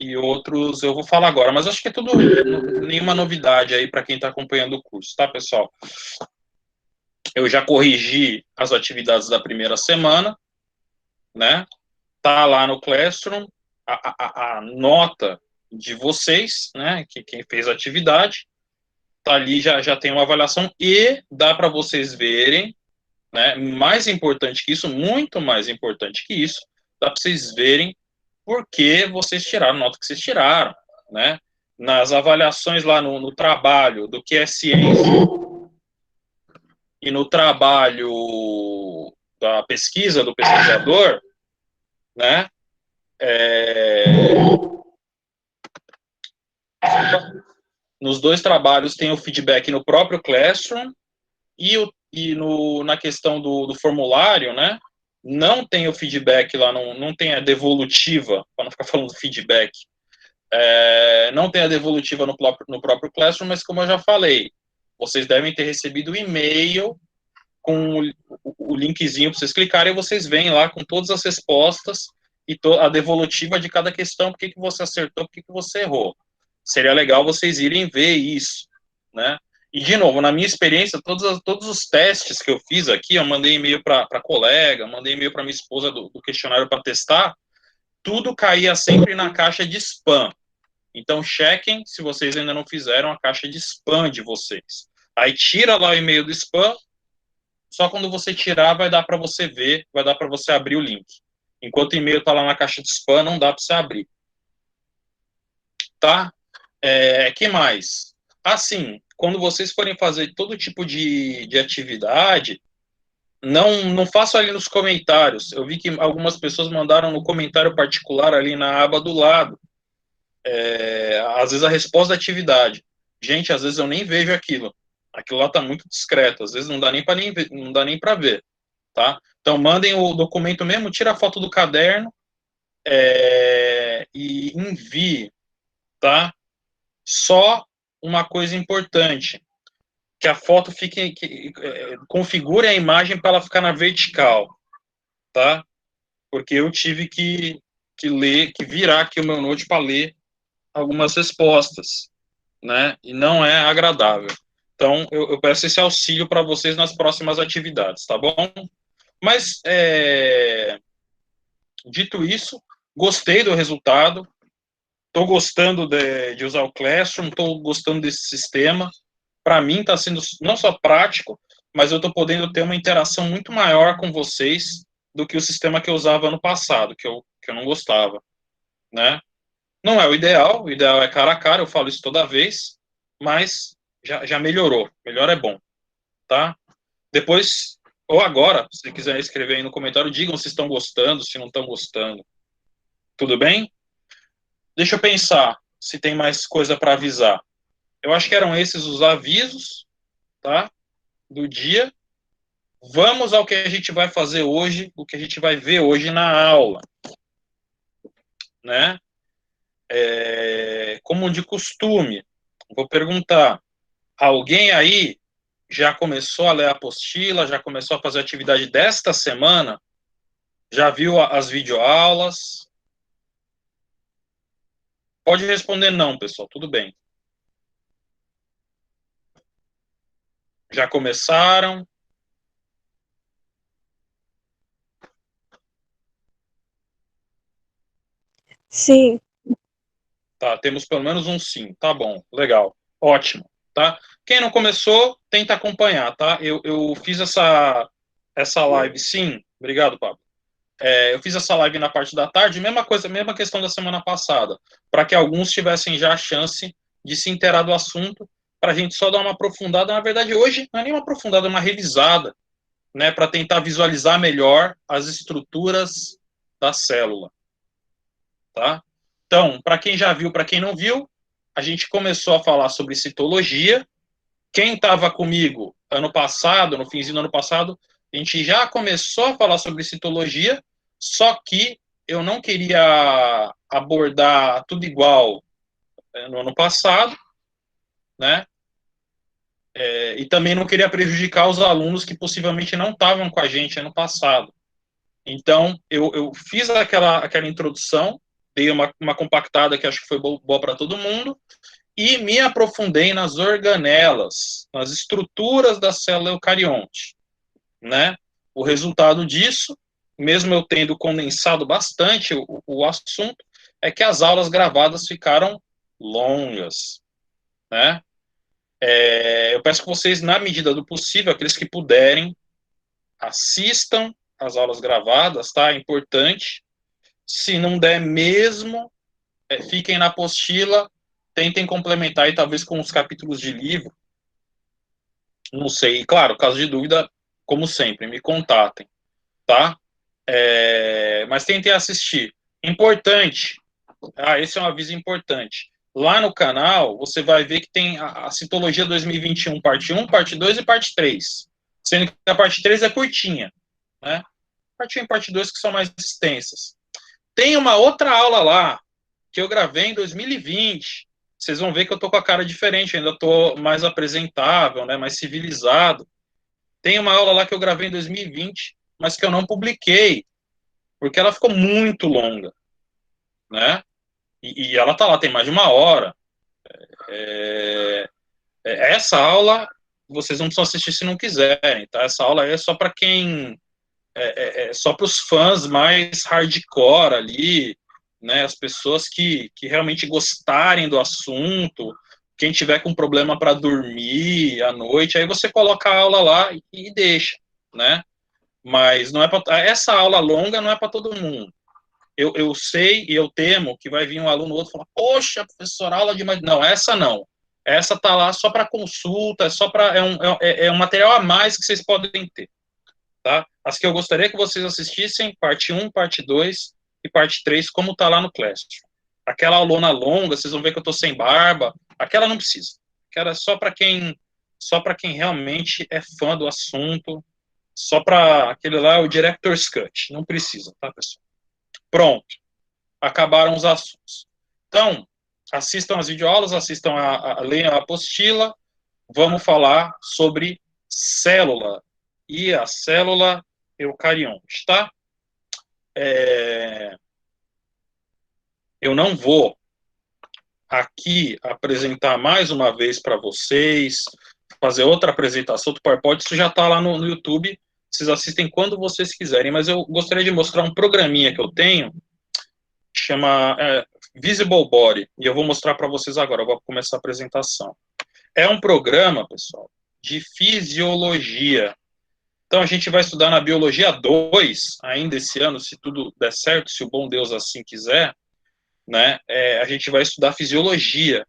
e outros eu vou falar agora, mas acho que é tudo nenhuma novidade aí para quem está acompanhando o curso, tá, pessoal? Eu já corrigi as atividades da primeira semana, né? Tá lá no Classroom a nota de vocês, né? Que quem fez a atividade, tá ali, já tem uma avaliação e dá para vocês verem, né? Mais importante que isso, muito mais importante que isso, dá para vocês verem por que vocês tiraram a nota que vocês tiraram, né? Nas avaliações lá no trabalho do que é ciência e no trabalho da pesquisa do pesquisador, né? Nos dois trabalhos tem o feedback no próprio Classroom na questão do formulário, né? Não tem o feedback lá, não tem a devolutiva, para não ficar falando feedback. Não tem a devolutiva no próprio Classroom, mas como eu já falei, vocês devem ter recebido o e-mail com o linkzinho para vocês clicarem e vocês veem lá com todas as respostas e a devolutiva de cada questão, por que você acertou, por que você errou. Seria legal vocês irem ver isso, né? E, de novo, na minha experiência, todos os testes que eu fiz aqui, eu mandei e-mail para colega, mandei e-mail para minha esposa do questionário para testar, tudo caía sempre na caixa de spam. Então, chequem se vocês ainda não fizeram a caixa de spam de vocês. Aí, tira lá o e-mail do spam, só quando você tirar vai dar para você ver, vai dar para você abrir o link. Enquanto o e-mail está lá na caixa de spam, não dá para você abrir. Tá? Que mais? Assim, quando vocês forem fazer todo tipo de atividade, não façam ali nos comentários. Eu vi que algumas pessoas mandaram no comentário particular ali na aba do lado. Às vezes a resposta da atividade. Gente, às vezes eu nem vejo aquilo. Aquilo lá está muito discreto. Às vezes não dá nem para ver, tá? Então mandem o documento mesmo, tira a foto do caderno e envie, tá? Só uma coisa importante, que a foto configure a imagem para ela ficar na vertical, tá? Porque eu tive que virar aqui o meu note para ler algumas respostas, né? E não é agradável. Então, eu peço esse auxílio para vocês nas próximas atividades, tá bom? Mas, dito isso, gostei do resultado, estou gostando de usar o Classroom, estou gostando desse sistema. Para mim está sendo não só prático, mas eu estou podendo ter uma interação muito maior com vocês do que o sistema que eu usava ano passado, que eu não gostava, né? Não é o ideal é cara a cara, eu falo isso toda vez, mas já melhorou, melhor é bom, tá? Depois, ou agora, se quiser escrever aí no comentário, digam se estão gostando, se não estão gostando. Tudo bem? Deixa eu pensar se tem mais coisa para avisar. Eu acho que eram esses os avisos, tá? Do dia. Vamos ao que a gente vai fazer hoje, o que a gente vai ver hoje na aula, né? Como de costume, vou perguntar, alguém aí já começou a ler a apostila, já começou a fazer a atividade desta semana? Já viu as videoaulas? Pode responder não, pessoal, tudo bem. Já começaram? Sim. Tá, temos pelo menos um sim. Tá bom, legal, ótimo, tá? Quem não começou, tenta acompanhar, tá? Eu fiz essa live, sim. Obrigado, Pablo. Eu fiz essa live na parte da tarde, mesma coisa, mesma questão da semana passada, para que alguns tivessem já a chance de se inteirar do assunto, para a gente só dar uma aprofundada. Na verdade, hoje não é nem uma aprofundada, é uma revisada, né, para tentar visualizar melhor as estruturas da célula, tá? Então, para quem já viu, para quem não viu, a gente começou a falar sobre citologia. Quem estava comigo ano passado, no finzinho do ano passado, a gente já começou a falar sobre citologia, só que eu não queria abordar tudo igual no ano passado, né? E também não queria prejudicar os alunos que possivelmente não estavam com a gente ano passado. Então, eu fiz aquela introdução dei uma compactada que acho que foi boa para todo mundo, e me aprofundei nas organelas, nas estruturas da célula eucarionte, né? O resultado disso, mesmo eu tendo condensado bastante o assunto, é que as aulas gravadas ficaram longas, né? Eu peço que vocês, na medida do possível, aqueles que puderem, assistam as aulas gravadas, tá? É importante. Se não der mesmo, fiquem na apostila, tentem complementar aí, talvez com os capítulos de livro. Não sei. Claro, caso de dúvida, como sempre, me contatem, tá? Mas tentem assistir. Importante. Esse é um aviso importante. Lá no canal, você vai ver que tem a Citologia 2021, parte 1, parte 2 e parte 3. Sendo que a parte 3 é curtinha, né? Parte 1 e parte 2 que são mais extensas. Tem uma outra aula lá, que eu gravei em 2020. Vocês vão ver que eu tô com a cara diferente, ainda tô mais apresentável, né, mais civilizado. Tem uma aula lá que eu gravei em 2020, mas que eu não publiquei, porque ela ficou muito longa, né? E ela tá lá, tem mais de uma hora. Essa aula, vocês não precisam assistir se não quiserem, tá? Essa aula é só para quem... só para os fãs mais hardcore ali, né, as pessoas que realmente gostarem do assunto, quem tiver com problema para dormir à noite, aí você coloca a aula lá e deixa, né? Mas não é pra, essa aula longa não é para todo mundo. Eu sei e eu temo que vai vir um aluno outro e falar, poxa, professor, aula de... Não, essa não. Essa tá lá só para consulta, é um material a mais que vocês podem ter. Tá? As que eu gostaria que vocês assistissem, parte 1, parte 2 e parte 3, como está lá no Classroom. Aquela aulona longa, vocês vão ver que eu estou sem barba, aquela não precisa. Aquela é só para quem realmente é fã do assunto, só para aquele lá, o Director's Cut. Não precisa, tá, pessoal? Pronto. Acabaram os assuntos. Então, assistam as videoaulas, leiam a apostila, vamos falar sobre célula e a célula eucarionte, tá? Eu não vou aqui apresentar mais uma vez para vocês, fazer outra apresentação do PowerPoint, isso já está lá no YouTube, vocês assistem quando vocês quiserem, mas eu gostaria de mostrar um programinha que eu tenho, que chama Visible Body, e eu vou mostrar para vocês agora, eu vou começar a apresentação. É um programa, pessoal, de fisiologia. Então, a gente vai estudar na Biologia 2, ainda esse ano, se tudo der certo, se o bom Deus assim quiser, né? A gente vai estudar fisiologia,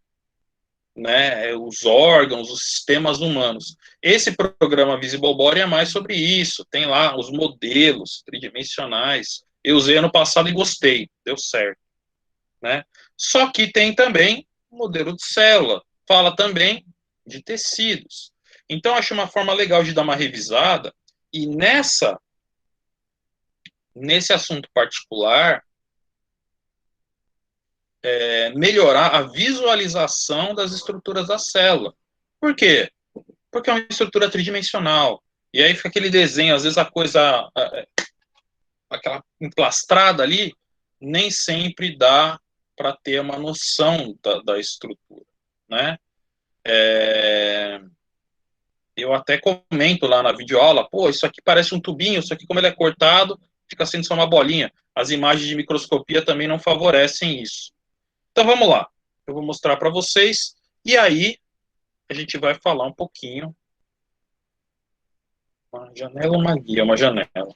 né? Os órgãos, os sistemas humanos. Esse programa Visible Body é mais sobre isso. Tem lá os modelos tridimensionais. Eu usei ano passado e gostei, deu certo, né? Só que tem também o modelo de célula. Fala também de tecidos. Então, acho uma forma legal de dar uma revisada. E nesse assunto particular, melhorar a visualização das estruturas da célula. Por quê? Porque é uma estrutura tridimensional. E aí fica aquele desenho, às vezes a coisa, aquela emplastrada ali, nem sempre dá para ter uma noção da estrutura, né? Eu até comento lá na videoaula, pô, isso aqui parece um tubinho, isso aqui como ele é cortado, fica sendo só uma bolinha. As imagens de microscopia também não favorecem isso. Então vamos lá, eu vou mostrar para vocês, e aí a gente vai falar um pouquinho. Uma janela, uma guia, uma janela.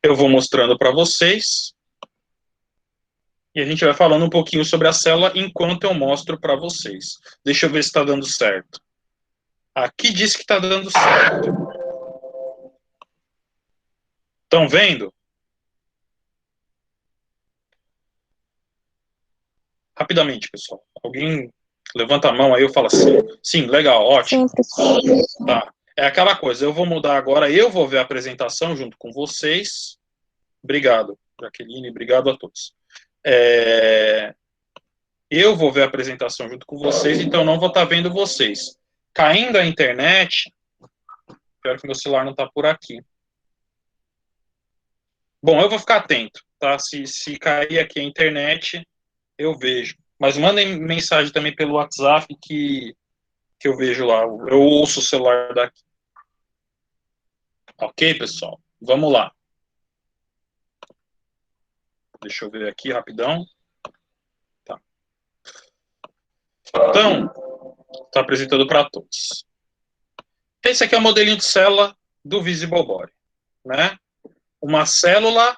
Eu vou mostrando para vocês, e a gente vai falando um pouquinho sobre a célula enquanto eu mostro para vocês. Deixa eu ver se está dando certo. Aqui diz que está dando certo. Estão vendo? Rapidamente, pessoal. Alguém levanta a mão aí, eu falo assim. Sim, legal, ótimo. Sim, tá. É aquela coisa, eu vou mudar agora, eu vou ver a apresentação junto com vocês. Obrigado, Jaqueline, obrigado a todos. Eu vou ver a apresentação junto com vocês, então não vou estar vendo vocês. Caindo a internet, espero que meu celular não está por aqui. Bom, eu vou ficar atento. tá? Se cair aqui a internet, eu vejo. Mas mandem mensagem também pelo WhatsApp que eu vejo lá. Eu ouço o celular daqui. Ok, pessoal? Vamos lá. Deixa eu ver aqui rapidão. Tá. Então, está apresentando para todos. Esse aqui é o modelinho de célula do Visible Body, né? Uma célula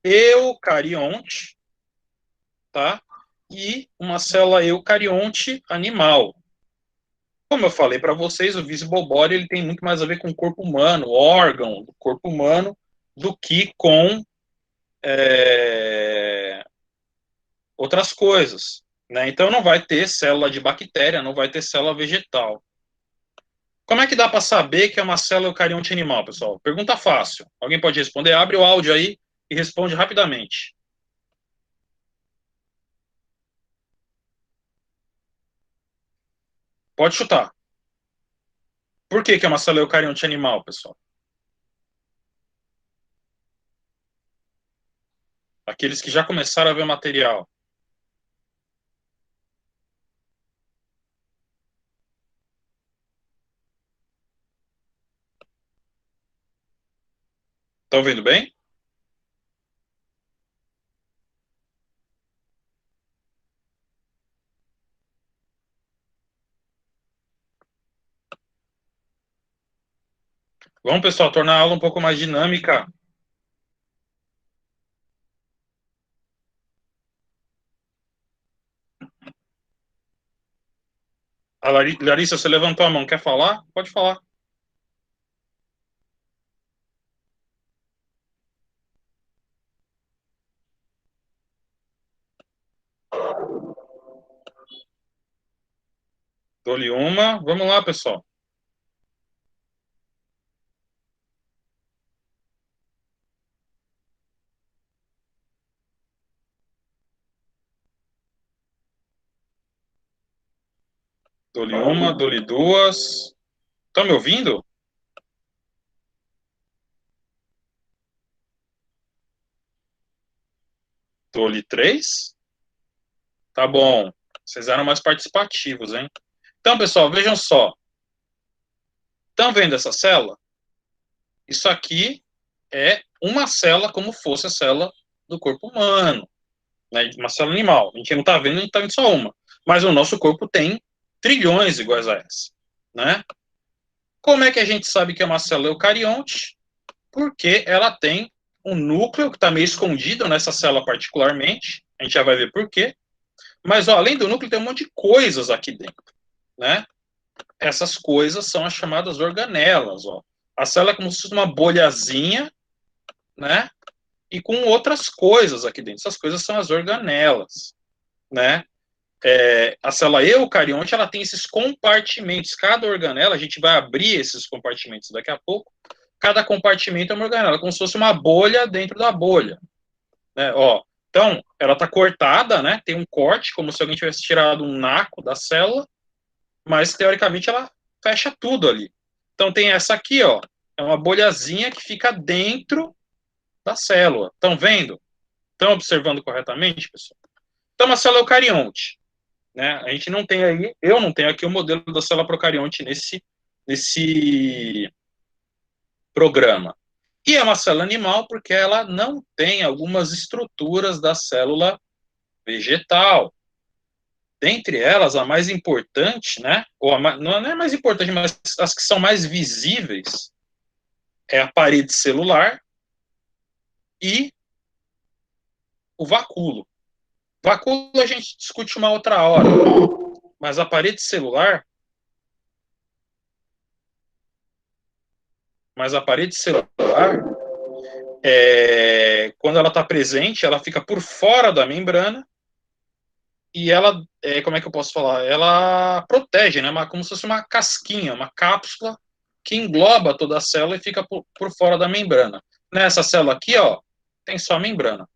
eucarionte, tá? E uma célula eucarionte animal. Como eu falei para vocês, o Visible Body ele tem muito mais a ver com o corpo humano, órgão do corpo humano, do que com outras coisas, né? Então não vai ter célula de bactéria, não vai ter célula vegetal. Como é que dá para saber que é uma célula eucarionte animal, pessoal? Pergunta fácil. Alguém pode responder? Abre o áudio aí e responde rapidamente. Pode chutar. Por que é uma célula eucarionte animal, pessoal? Aqueles que já começaram a ver material. Estão vendo bem? Vamos, pessoal, tornar a aula um pouco mais dinâmica. A Larissa, você levantou a mão. Quer falar? Pode falar. Dou-lhe uma. Vamos lá, pessoal. Dou-lhe uma, dou-lhe duas. Estão me ouvindo? Dou-lhe três. Tá bom. Vocês eram mais participativos, hein? Então, pessoal, vejam só. Estão vendo essa célula? Isso aqui é uma célula como fosse a célula do corpo humano, né? Uma célula animal. A gente não está vendo, a gente está vendo só uma. Mas o nosso corpo tem trilhões iguais a essa, né? Como é que a gente sabe que é uma célula eucarionte? Porque ela tem um núcleo que está meio escondido nessa célula particularmente. A gente já vai ver por quê. Mas, ó, além do núcleo, tem um monte de coisas aqui dentro, né? Essas coisas são as chamadas organelas, ó. A célula é como se fosse uma bolhazinha, né? E com outras coisas aqui dentro. Essas coisas são as organelas, né? A célula eucarionte, ela tem esses compartimentos. Cada organela, a gente vai abrir esses compartimentos daqui a pouco. Cada compartimento é uma organela, como se fosse uma bolha dentro da bolha, né? Ó, então, ela está cortada, né? Tem um corte, como se alguém tivesse tirado um naco da célula, mas teoricamente ela fecha tudo ali. Então tem essa aqui, ó, é uma bolhazinha que fica dentro da célula. Estão vendo? Estão observando corretamente, pessoal? Então, uma célula eucarionte, né? A gente não tem aí, eu não tenho aqui o modelo da célula procarionte nesse programa. E é uma célula animal porque ela não tem algumas estruturas da célula vegetal. Dentre elas, a mais importante, né? Não é mais importante, mas as que são mais visíveis é a parede celular e o vacúolo. Vacúolo a gente discute uma outra hora, mas a parede celular, quando ela está presente, ela fica por fora da membrana e ela, como é que eu posso falar? Ela protege, né? Como se fosse uma casquinha, uma cápsula que engloba toda a célula e fica por fora da membrana. Nessa célula aqui, ó, tem só a membrana.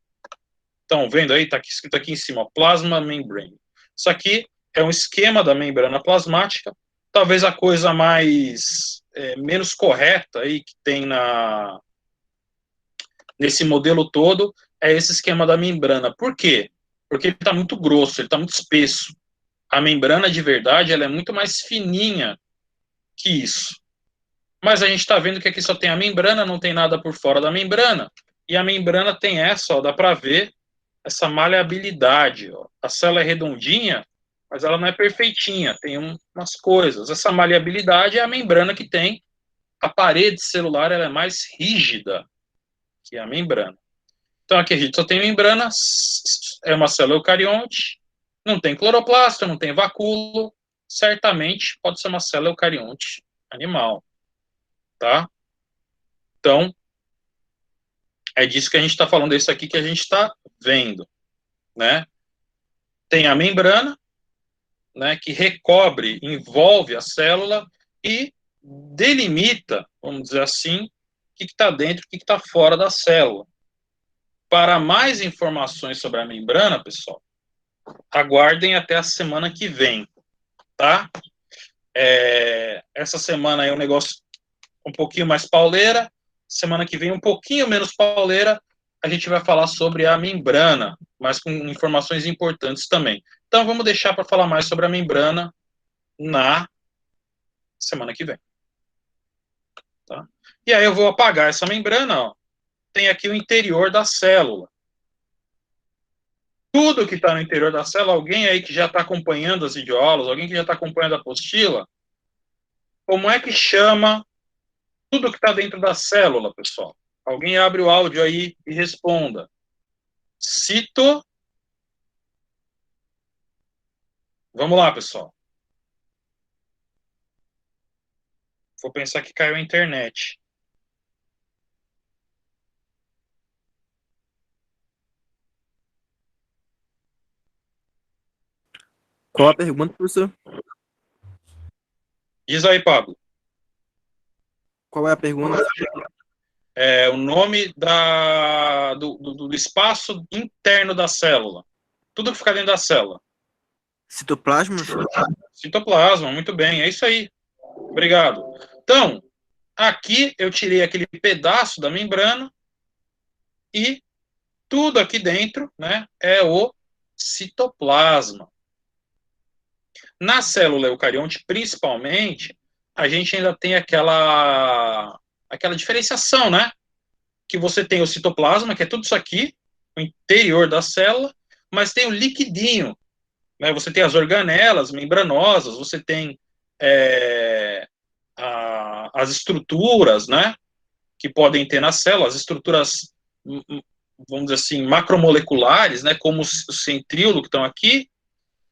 Estão vendo aí? Está escrito aqui em cima, ó, plasma membrane. Isso aqui é um esquema da membrana plasmática. Talvez a coisa menos correta aí que tem nesse modelo todo, é esse esquema da membrana. Por quê? Porque ele está muito grosso, ele está muito espesso. A membrana de verdade, ela é muito mais fininha que isso. Mas a gente está vendo que aqui só tem a membrana, não tem nada por fora da membrana. E a membrana tem essa, ó, dá para ver essa maleabilidade. Ó. A célula é redondinha, mas ela não é perfeitinha, tem umas coisas. Essa maleabilidade é a membrana que tem. A parede celular ela é mais rígida que a membrana. Então aqui a gente só tem membrana, é uma célula eucarionte, não tem cloroplasto, não tem vacúolo, certamente pode ser uma célula eucarionte animal, tá? Então, é disso que a gente está falando, isso aqui que a gente está vendo, né? Tem a membrana, né, que recobre, envolve a célula e delimita, vamos dizer assim, o que está dentro e o que está fora da célula. Para mais informações sobre a membrana, pessoal, aguardem até a semana que vem, tá? Essa semana é um negócio um pouquinho mais pauleira, semana que vem um pouquinho menos pauleira, a gente vai falar sobre a membrana, mas com informações importantes também. Então vamos deixar para falar mais sobre a membrana na semana que vem. Tá? E aí eu vou apagar essa membrana, ó. Tem aqui o interior da célula. Tudo que está no interior da célula, alguém aí que já está acompanhando as videoaulas, alguém que já está acompanhando a apostila, como é que chama tudo que está dentro da célula, pessoal? Alguém abre o áudio aí e responda. Cito. Vamos lá, pessoal. Vou pensar que caiu a internet. Qual a pergunta, professor? Diz aí, Pablo. Qual é a pergunta? O nome do espaço interno da célula. Tudo que fica dentro da célula. Citoplasma, professor? Citoplasma, muito bem, é isso aí. Obrigado. Então, aqui eu tirei aquele pedaço da membrana e tudo aqui dentro, né, é o citoplasma. Na célula eucarionte, principalmente, a gente ainda tem aquela diferenciação, né? Que você tem o citoplasma, que é tudo isso aqui, o interior da célula, mas tem o liquidinho, né? Você tem as organelas membranosas, você tem as estruturas, né? Que podem ter na célula, as estruturas, vamos dizer assim, macromoleculares, né? Como o centríolo que estão aqui,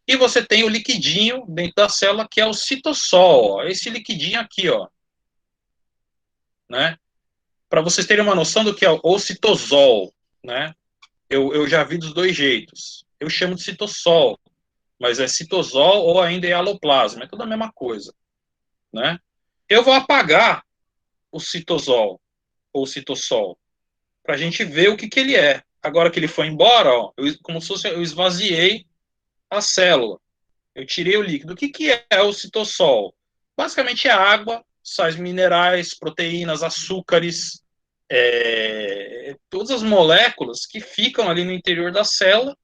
e você tem o liquidinho dentro da célula, que é o citossol, ó, esse liquidinho aqui, ó, né? Para vocês terem uma noção do que é o citosol, né? Eu já vi dos dois jeitos. Eu chamo de citossol, mas é citosol ou ainda é aloplasma, é tudo a mesma coisa, né? Eu vou apagar o citosol ou citossol para a gente ver o que ele é. Agora que ele foi embora, ó, como se fosse, eu esvaziei a célula. Eu tirei o líquido. O que é o citossol? Basicamente é água, sais minerais, proteínas, açúcares, todas as moléculas que ficam ali no interior da célula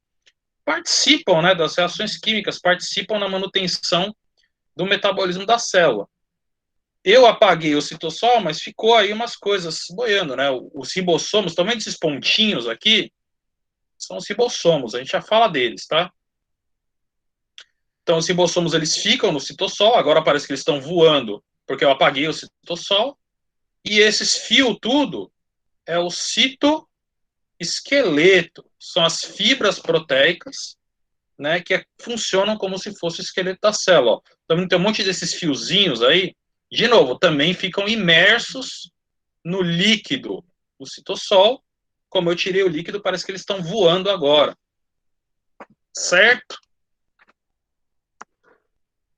participam, né, das reações químicas, participam na manutenção do metabolismo da célula. Eu apaguei o citossol, mas ficou aí umas coisas boiando, né? Os ribossomos, estão vendo esses pontinhos aqui? São os ribossomos, a gente já fala deles, tá? Então, os ribossomos, eles ficam no citossol, agora parece que eles estão voando, porque eu apaguei o citossol, e esses fios tudo é o citoesqueleto, são as fibras proteicas, né, que funcionam como se fosse o esqueleto da célula. Então, tem um monte desses fiozinhos aí, de novo, também ficam imersos no líquido do citossol. Como eu tirei o líquido, parece que eles estão voando agora. Certo?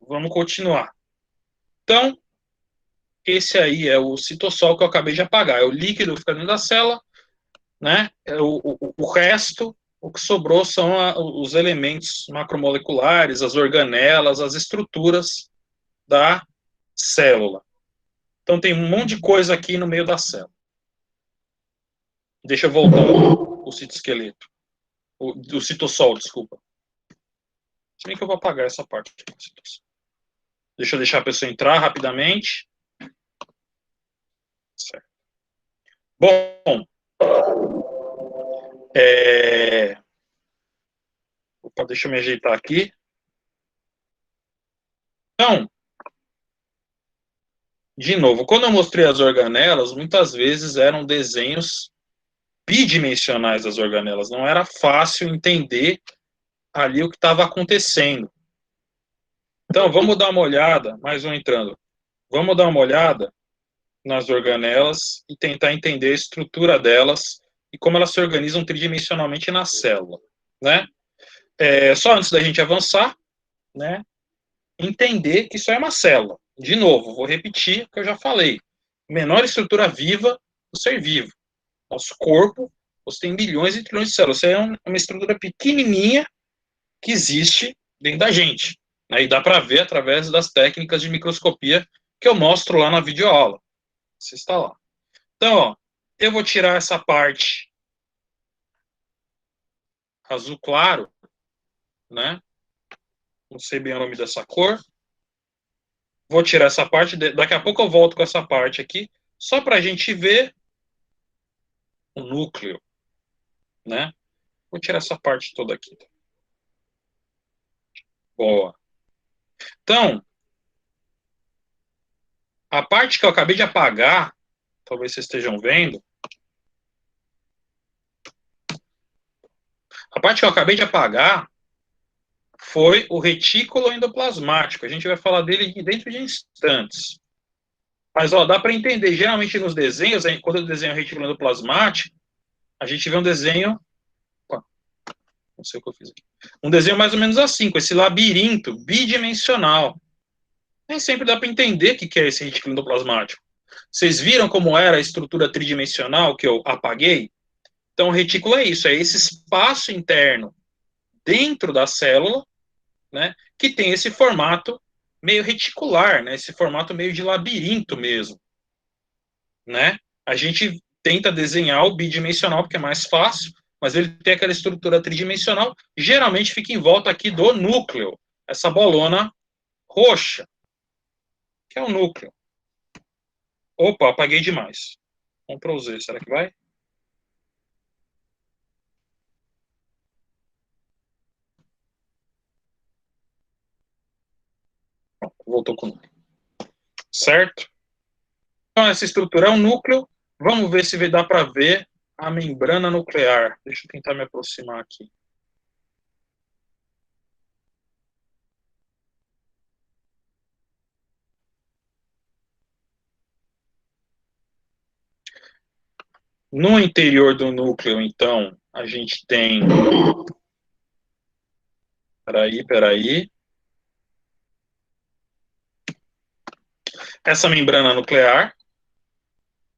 Vamos continuar. Então, esse aí é o citossol que eu acabei de apagar. É o líquido que fica dentro da célula, né? O resto, o que sobrou são os elementos macromoleculares, as organelas, as estruturas da célula. Então tem um monte de coisa aqui no meio da célula. Deixa eu voltar o citoesqueleto. O citossol, desculpa. Se bem que eu vou apagar essa parte aqui. Deixa eu deixar a pessoa entrar rapidamente. Certo. Bom, opa, deixa eu me ajeitar aqui. Então, de novo, quando eu mostrei as organelas, muitas vezes eram desenhos bidimensionais das organelas. Não era fácil entender ali o que estava acontecendo. Então, vamos dar uma olhada, mais um entrando. Vamos dar uma olhada nas organelas e tentar entender a estrutura delas e como elas se organizam tridimensionalmente na célula, né? Só antes da gente avançar, né? Entender que isso é uma célula. De novo, vou repetir o que eu já falei. Menor estrutura viva do ser vivo. Nosso corpo, você tem milhões e trilhões de células. Isso é uma estrutura pequenininha que existe dentro da gente. Né? E dá para ver através das técnicas de microscopia que eu mostro lá na videoaula. Você está lá. Então, ó, eu vou tirar essa parte azul claro, né? Não sei bem o nome dessa cor. Vou tirar essa parte, daqui a pouco eu volto com essa parte aqui, só para a gente ver o núcleo, né? Vou tirar essa parte toda aqui. Boa. Então, a parte que eu acabei de apagar, talvez vocês estejam vendo, a parte que eu acabei de apagar foi o retículo endoplasmático. A gente vai falar dele dentro de instantes. Mas, ó, dá para entender, geralmente nos desenhos, quando eu desenho o retículo endoplasmático, a gente vê um desenho... Opa, não sei o que eu fiz aqui. Um desenho mais ou menos assim, com esse labirinto bidimensional. Nem sempre dá para entender o que é esse retículo endoplasmático. Vocês viram como era a estrutura tridimensional que eu apaguei? Então, o retículo é isso, é esse espaço interno dentro da célula, né, que tem esse formato meio reticular, né, esse formato meio de labirinto mesmo. Né? A gente tenta desenhar o bidimensional porque é mais fácil, mas ele tem aquela estrutura tridimensional, geralmente fica em volta aqui do núcleo, essa bolona roxa, que é o núcleo. Opa, apaguei demais. Ctrl Z, será que vai? Voltou com o núcleo. Certo? Então, essa estrutura é um núcleo. Vamos ver se dá para ver a membrana nuclear. Deixa eu tentar me aproximar aqui. No interior do núcleo, então, a gente tem... Peraí. Essa membrana nuclear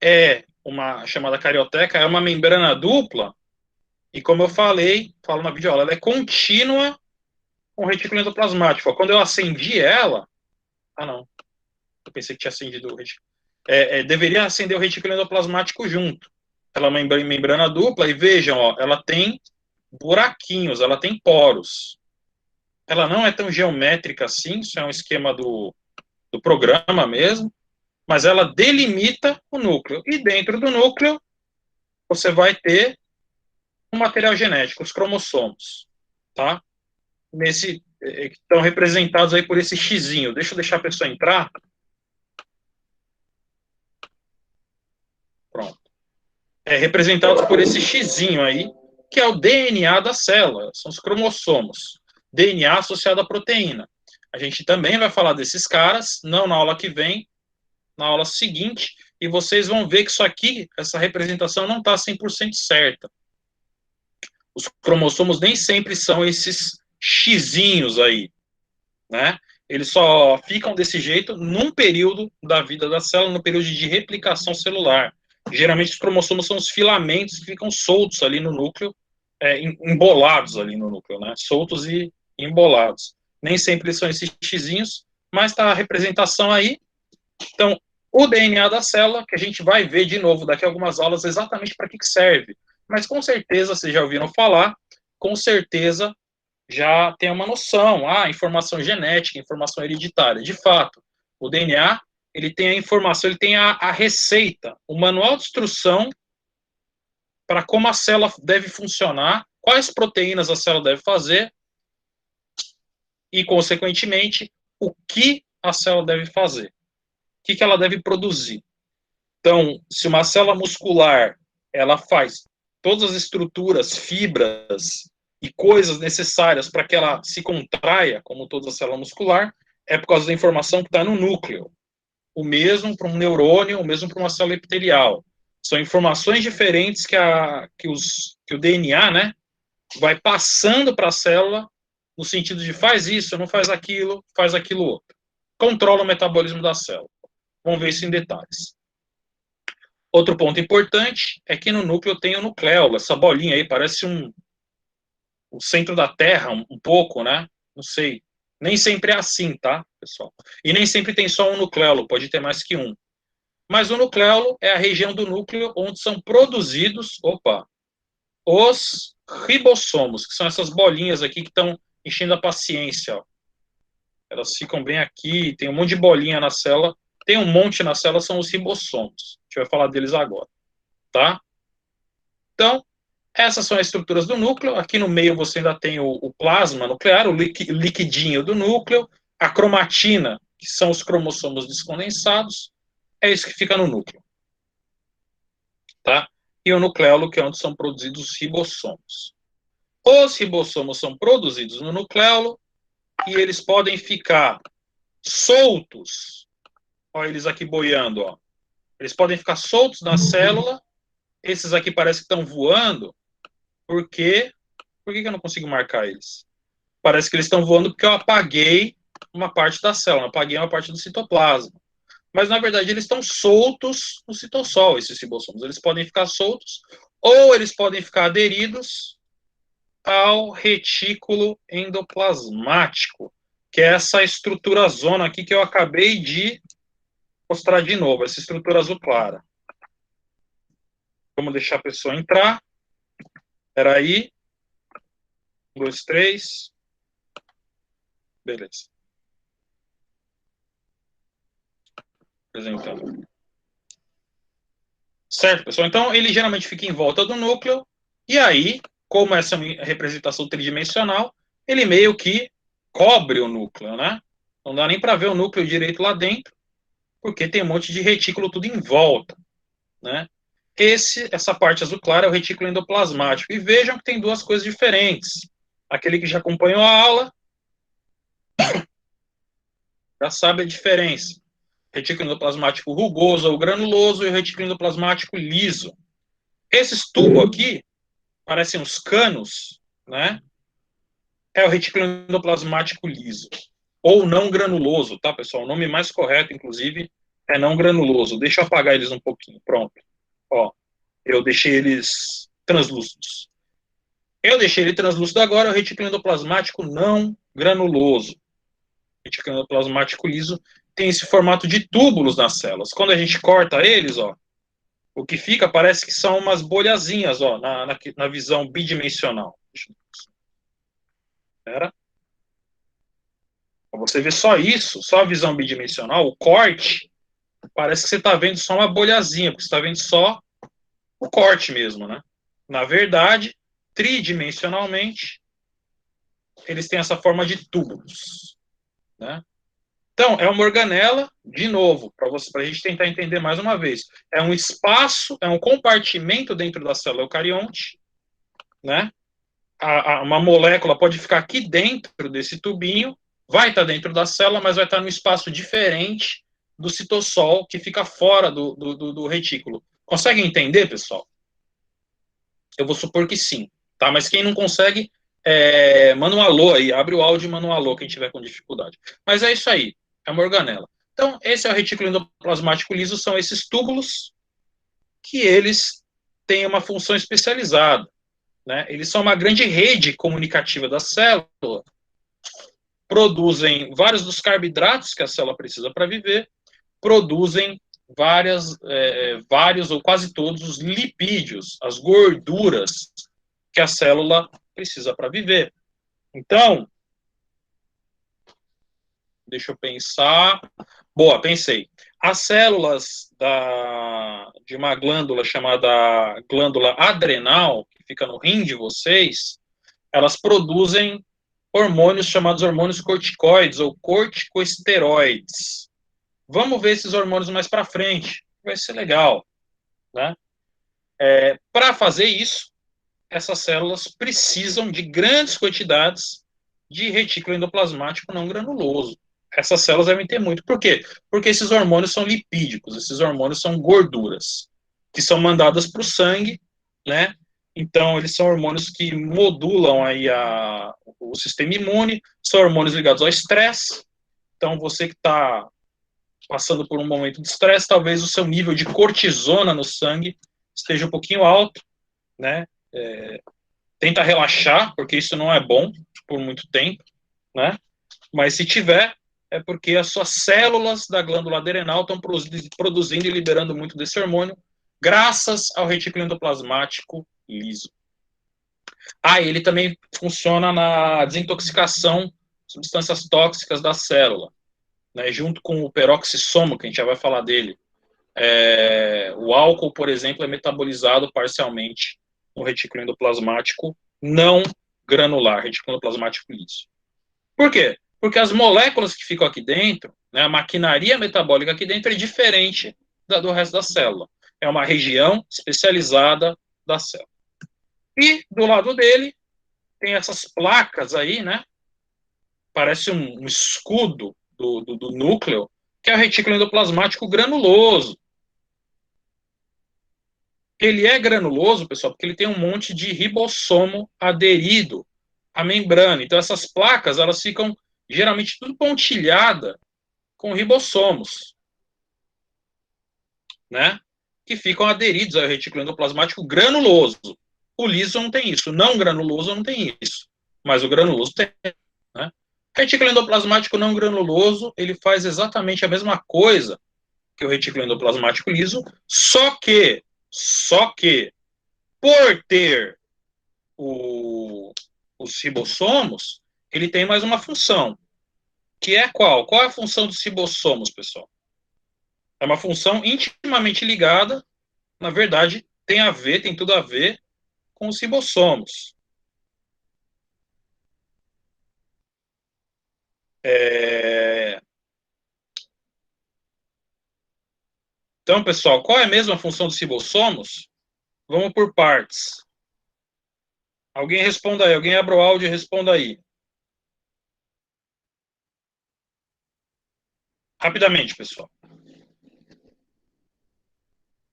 é uma chamada carioteca, é uma membrana dupla, e como eu falo na videoaula, ela é contínua com o retículo endoplasmático. Quando eu acendi ela... Ah, não. Eu pensei que tinha acendido o retículo. Deveria acender o retículo endoplasmático junto. Ela é uma membrana dupla, e vejam, ó, ela tem buraquinhos, ela tem poros. Ela não é tão geométrica assim, isso é um esquema do programa mesmo, mas ela delimita o núcleo. E dentro do núcleo, você vai ter um material genético, os cromossomos, tá? Que estão representados aí por esse xizinho. Deixa eu deixar a pessoa entrar. Pronto. Representados por esse xizinho aí, que é o DNA da célula, são os cromossomos. DNA associado à proteína. A gente também vai falar desses caras, não na aula que vem, na aula seguinte, e vocês vão ver que isso aqui, essa representação não está 100% certa. Os cromossomos nem sempre são esses xizinhos aí, né? Eles só ficam desse jeito num período da vida da célula, no período de replicação celular. Geralmente os cromossomos são os filamentos que ficam soltos ali no núcleo, embolados ali no núcleo, né? Soltos e embolados. Nem sempre são esses xizinhos, mas está a representação aí. Então, o DNA da célula, que a gente vai ver de novo daqui a algumas aulas exatamente para que serve. Mas com certeza, vocês já ouviram falar, com certeza já tem uma noção, informação genética, informação hereditária. De fato, o DNA, ele tem a informação, ele tem a receita, o manual de instrução para como a célula deve funcionar, quais proteínas a célula deve fazer e, consequentemente, o que a célula deve fazer, o que ela deve produzir. Então, se uma célula muscular, ela faz todas as estruturas, fibras e coisas necessárias para que ela se contraia, como toda célula muscular, é por causa da informação que está no núcleo. O mesmo para um neurônio, o mesmo para uma célula epitelial. São informações diferentes que o DNA, né, vai passando para a célula no sentido de faz isso, não faz aquilo outro. Controla o metabolismo da célula. Vamos ver isso em detalhes. Outro ponto importante é que no núcleo tem o nucleolo, essa bolinha aí, parece o centro da Terra, um pouco, né? Não sei. Nem sempre é assim, tá, pessoal? E nem sempre tem só um nucleolo, pode ter mais que um. Mas o nucleolo é a região do núcleo onde são produzidos, os ribossomos, que são essas bolinhas aqui que estão enchendo a paciência, ó. Elas ficam bem aqui, tem um monte de bolinha na célula. Tem um monte na célula, são os ribossomos. A gente vai falar deles agora, tá? Então, essas são as estruturas do núcleo. Aqui no meio você ainda tem o plasma nuclear, o liquidinho do núcleo, a cromatina, que são os cromossomos descondensados. É isso que fica no núcleo, tá? E o nucleolo, que é onde são produzidos os ribossomos. Os ribossomos são produzidos no nucleolo e eles podem ficar soltos. Olha eles aqui boiando, ó. Eles podem ficar soltos na célula. Esses aqui parece que estão voando. Por quê? Por que eu não consigo marcar eles? Parece que eles estão voando porque eu apaguei uma parte da célula, apaguei uma parte do citoplasma. Mas, na verdade, eles estão soltos no citossol, esses ribossomos. Eles podem ficar soltos ou eles podem ficar aderidos ao retículo endoplasmático, que é essa estrutura zona aqui que eu acabei de mostrar de novo, essa estrutura azul clara. Vamos deixar a pessoa entrar. Espera aí. 1, 2, 3. Beleza. Apresentando. Certo, pessoal? Então, ele geralmente fica em volta do núcleo, e aí, como essa é uma representação tridimensional, ele meio que cobre o núcleo, né? Não dá nem para ver o núcleo direito lá dentro, porque tem um monte de retículo tudo em volta, né? Essa parte azul clara é o retículo endoplasmático. E vejam que tem duas coisas diferentes. Aquele que já acompanhou a aula já sabe a diferença. Retículo endoplasmático rugoso ou granuloso e o retículo endoplasmático liso. Esses tubos aqui, parecem uns canos, né? É o retículo endoplasmático liso. Ou não granuloso, tá, pessoal? O nome mais correto, inclusive, é não granuloso. Deixa eu apagar eles um pouquinho. Pronto. Ó, eu deixei eles translúcidos. Eu deixei ele translúcido agora, o retículo endoplasmático não granuloso. O retículo endoplasmático liso tem esse formato de túbulos nas células. Quando a gente corta eles, ó, o que fica parece que são umas bolhazinhas, ó, na visão bidimensional. Espera. Você vê só isso, só a visão bidimensional, o corte, parece que você está vendo só uma bolhazinha, porque você está vendo só o corte mesmo, né? Na verdade, tridimensionalmente, eles têm essa forma de túbulos, né? Então, é uma organela, de novo, para a gente tentar entender mais uma vez. É um espaço, é um compartimento dentro da célula eucarionte, né? Uma molécula pode ficar aqui dentro desse tubinho, vai estar dentro da célula, mas vai estar num espaço diferente do citossol, que fica fora do retículo. Conseguem entender, pessoal? Eu vou supor que sim, tá? Mas quem não consegue, manda um alô aí, abre o áudio e manda um alô, quem tiver com dificuldade. Mas é isso aí, é uma organela. Então, esse é o retículo endoplasmático liso, são esses túbulos que eles têm uma função especializada, né? Eles são uma grande rede comunicativa da célula, produzem vários dos carboidratos que a célula precisa para viver, produzem vários ou quase todos os lipídios, as gorduras que a célula precisa para viver. Então, deixa eu pensar. Boa, pensei. As células de uma glândula chamada glândula adrenal, que fica no rim de vocês, elas produzem hormônios chamados hormônios corticoides ou corticosteroides. Vamos ver esses hormônios mais para frente. Vai ser legal, né? Para fazer isso, essas células precisam de grandes quantidades de retículo endoplasmático não granuloso. Essas células devem ter muito. Por quê? Porque esses hormônios são lipídicos, esses hormônios são gorduras, que são mandadas para o sangue, né? Então, eles são hormônios que modulam aí o sistema imune, são hormônios ligados ao estresse. Então, você que está passando por um momento de estresse, talvez o seu nível de cortisona no sangue esteja um pouquinho alto, né? Tenta relaxar, porque isso não é bom por muito tempo, né? Mas se tiver, é porque as suas células da glândula adrenal estão produzindo e liberando muito desse hormônio, graças ao retículo endoplasmático liso. Ele também funciona na desintoxicação de substâncias tóxicas da célula, né, junto com o peroxissomo, que a gente já vai falar dele. O álcool, por exemplo, é metabolizado parcialmente no retículo endoplasmático não granular, retículo endoplasmático liso. Por quê? Porque as moléculas que ficam aqui dentro, né, a maquinaria metabólica aqui dentro é diferente do resto da célula. É uma região especializada da célula. E do lado dele tem essas placas aí, né? Parece um escudo do núcleo, que é o retículo endoplasmático granuloso. Ele é granuloso, pessoal, porque ele tem um monte de ribossomo aderido à membrana. Então, essas placas, elas ficam geralmente tudo pontilhada com ribossomos, né? Que ficam aderidos ao retículo endoplasmático granuloso. O liso não tem isso, o não granuloso não tem isso, mas o granuloso tem, né? O retículo endoplasmático não granuloso, ele faz exatamente a mesma coisa que o retículo endoplasmático liso, só que, por ter os ribossomos, ele tem mais uma função, que é qual? Qual é a função dos ribossomos, pessoal? É uma função intimamente ligada, na verdade, tem tudo a ver com os ribossomos. Então, pessoal, qual é a mesma função dos ribossomos? Vamos por partes. Alguém responda aí, alguém abra o áudio e responda aí. Rapidamente, pessoal.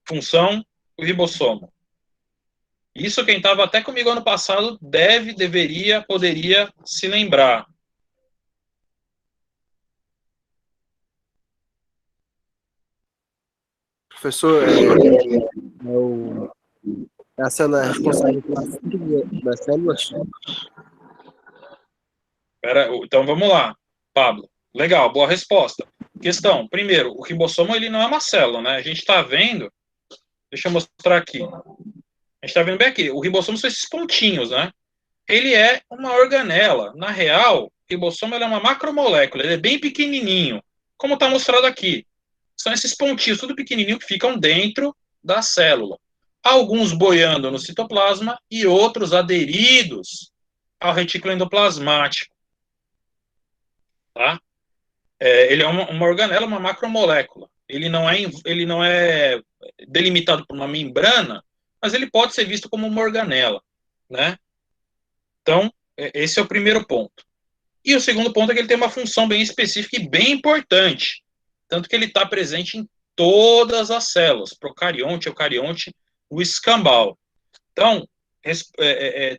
Função do ribossomo. Isso quem estava até comigo ano passado poderia se lembrar. Professor, é a célula responsável pela síntese das células? Então vamos lá, Pablo. Legal, boa resposta. Questão, primeiro, o ribossomo ele não é uma célula, né? A gente está vendo, deixa eu mostrar aqui. A gente está vendo bem aqui, o ribossomo são esses pontinhos, né? Ele é uma organela. Na real, o ribossomo é uma macromolécula, ele é bem pequenininho, como está mostrado aqui. São esses pontinhos, tudo pequenininho, que ficam dentro da célula. Alguns boiando no citoplasma e outros aderidos ao retículo endoplasmático. Tá? Ele é uma organela, uma macromolécula. Ele não é delimitado por uma membrana, mas ele pode ser visto como uma organela, né? Então, esse é o primeiro ponto. E o segundo ponto é que ele tem uma função bem específica e bem importante, tanto que ele está presente em todas as células, procarionte, eucarionte, o escambau. Então,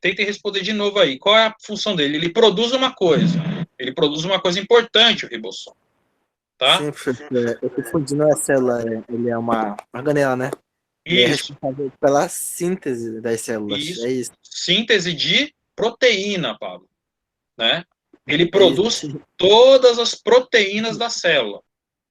tentem responder de novo aí. Qual é a função dele? Ele produz uma coisa importante, o ribossomo. Tá? Sim, professor. Eu confundi, não é célula, ele é uma organela, né? Ele é Isso. responsável pela síntese das células. Isso. É isso. Síntese de proteína, Pablo. Né? Ele produz todas as proteínas da célula.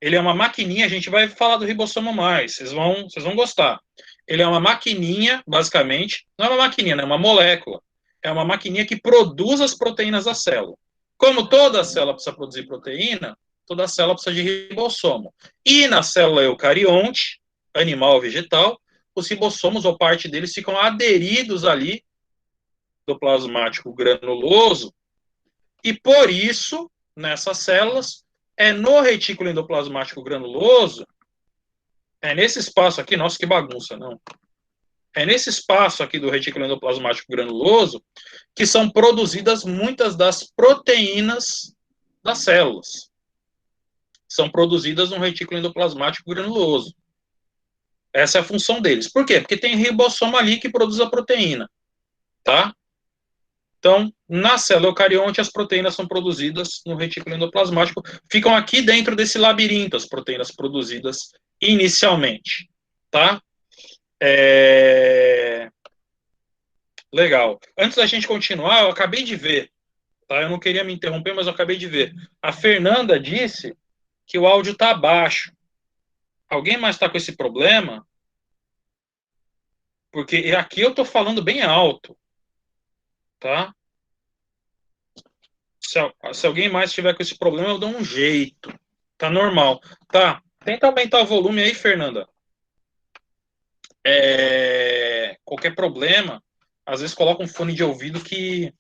Ele é uma maquininha, a gente vai falar do ribossomo mais, vocês vão gostar. Ele é uma maquininha, basicamente, não é uma maquininha, é uma molécula. É uma maquininha que produz as proteínas da célula. Como toda célula precisa produzir proteína, toda célula precisa de ribossomo. E na célula eucarionte, animal ou vegetal, os ribossomos ou parte deles ficam aderidos ali do plasmático granuloso, e por isso, nessas células, é no retículo endoplasmático granuloso, é nesse espaço aqui, nossa, que bagunça, não. É nesse espaço aqui do retículo endoplasmático granuloso que são produzidas muitas das proteínas das células. São produzidas no retículo endoplasmático granuloso. Essa é a função deles. Por quê? Porque tem ribossomo ali que produz a proteína, tá? Então, na célula eucarionte, as proteínas são produzidas no retículo endoplasmático, ficam aqui dentro desse labirinto, as proteínas produzidas inicialmente, tá? Legal. Antes da gente continuar, eu acabei de ver, tá? Eu não queria me interromper, mas eu acabei de ver. A Fernanda disse que o áudio está baixo. Alguém mais está com esse problema? Porque aqui eu estou falando bem alto, tá? Se alguém mais tiver com esse problema, eu dou um jeito. Tá normal. Tá. Tenta aumentar o volume aí, Fernanda. Qualquer problema, às vezes coloca um fone de ouvido que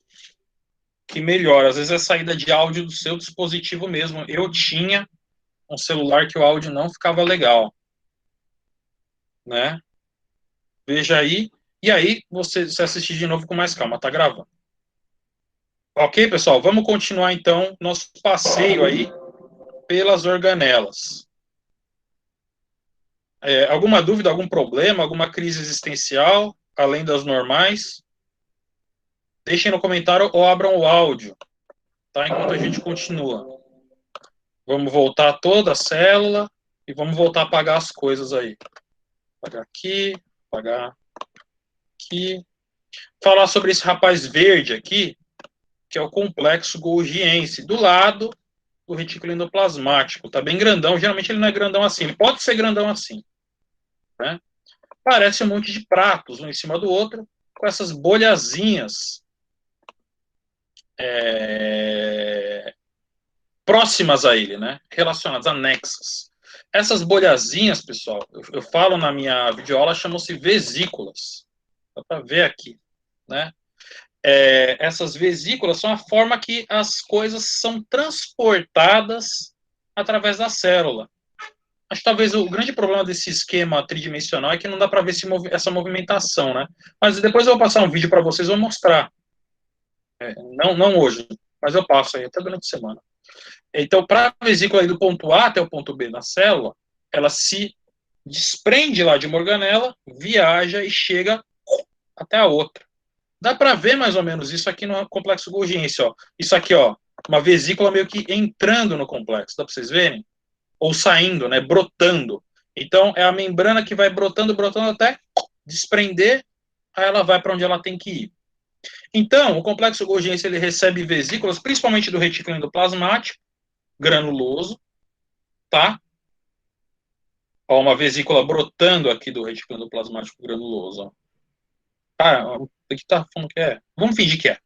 melhora. Às vezes é saída de áudio do seu dispositivo mesmo. Eu tinha um celular que o áudio não ficava legal, né? Veja aí. E aí você assistir de novo com mais calma. Tá gravando. Ok, pessoal? Vamos continuar então nosso passeio aí pelas organelas. Alguma dúvida, algum problema, alguma crise existencial, além das normais? Deixem no comentário ou abram o áudio, tá? Enquanto a gente continua. Vamos voltar toda a célula e vamos voltar a apagar as coisas aí. Apagar aqui, apagar aqui. Falar sobre esse rapaz verde aqui, que é o complexo golgiense, do lado do retículo endoplasmático. Tá bem grandão. Geralmente ele não é grandão assim. Ele pode ser grandão assim, né? Parece um monte de pratos, um em cima do outro, com essas bolhazinhas próximas a ele, né? Relacionadas, anexas. Essas bolhazinhas, pessoal, eu falo na minha videoaula, chamam-se vesículas. Dá para ver aqui, né? Essas vesículas são a forma que as coisas são transportadas através da célula. Acho que talvez o grande problema desse esquema tridimensional é que não dá para ver essa movimentação, né? Mas depois eu vou passar um vídeo para vocês, vou mostrar. Não hoje, mas eu passo aí até durante a semana. Então, para a vesícula ir do ponto A até o ponto B na célula, ela se desprende lá de uma organela, viaja e chega até a outra. Dá para ver mais ou menos isso aqui no complexo golgiense, ó. Isso aqui, ó, uma vesícula meio que entrando no complexo, dá para vocês verem? Ou saindo, né, brotando. Então, é a membrana que vai brotando até desprender, aí ela vai para onde ela tem que ir. Então, o complexo golgiense ele recebe vesículas, principalmente do retículo endoplasmático, granuloso, tá? Ó, uma vesícula brotando aqui do retículo endoplasmático granuloso, ó. Ah, aqui tá falando que é. Vamos fingir que é.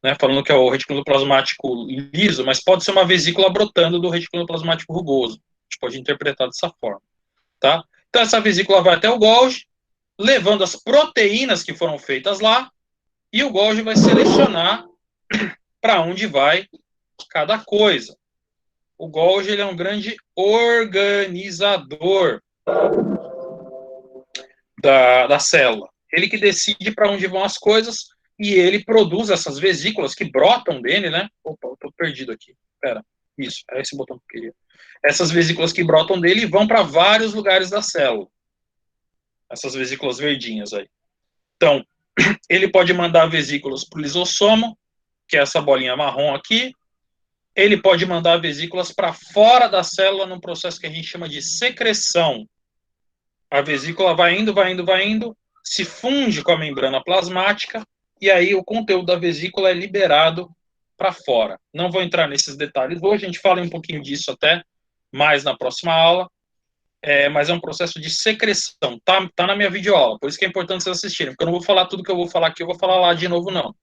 Né? Falando que é o retículo endoplasmático liso, mas pode ser uma vesícula brotando do retículo endoplasmático rugoso. A gente pode interpretar dessa forma, tá? Então, essa vesícula vai até o Golgi, levando as proteínas que foram feitas lá, e o Golgi vai selecionar para onde vai cada coisa. O Golgi ele é um grande organizador da célula. Ele que decide para onde vão as coisas e ele produz essas vesículas que brotam dele, né? Opa, eu tô perdido aqui. Pera, isso, é esse botão que eu queria. Essas vesículas que brotam dele e vão para vários lugares da célula. Essas vesículas verdinhas aí. Então, ele pode mandar vesículas para o lisossomo, que é essa bolinha marrom aqui. Ele pode mandar vesículas para fora da célula num processo que a gente chama de secreção. A vesícula vai indo, se funde com a membrana plasmática e aí o conteúdo da vesícula é liberado para fora. Não vou entrar nesses detalhes hoje, a gente fala um pouquinho disso até mais na próxima aula, mas é um processo de secreção, tá na minha videoaula, por isso que é importante vocês assistirem, porque eu não vou falar tudo que eu vou falar aqui, eu vou falar lá de novo, não.